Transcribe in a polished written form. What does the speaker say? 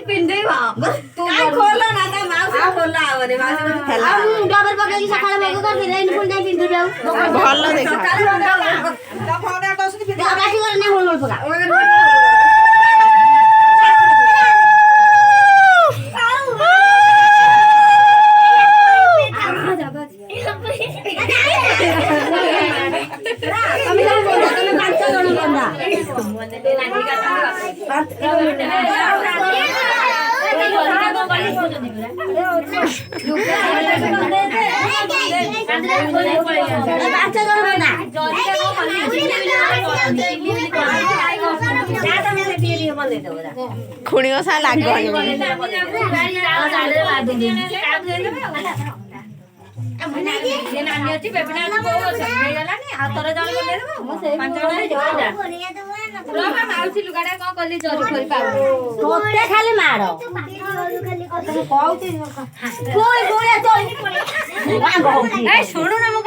ପିନ୍ଧେଇବା ଖୋଲ ନା ତା ମାଉସୀ ଖୋଲା ହବନି ମାଉସୀ ଡବଲ ପକେଇକି ସକାଳେ ମଗ କରିଦେଲେ ଏଇନି ପୁଣି ଯାଇ ପିନ୍ଧିବି ଆଉ ଭଲ ଦେଖା ବାକି କରି ନା ମୁଳ ପକା खुणी सा लाग ଖାଲି ମାଡ଼ ଶୁଣୁ ନା ମୁଁ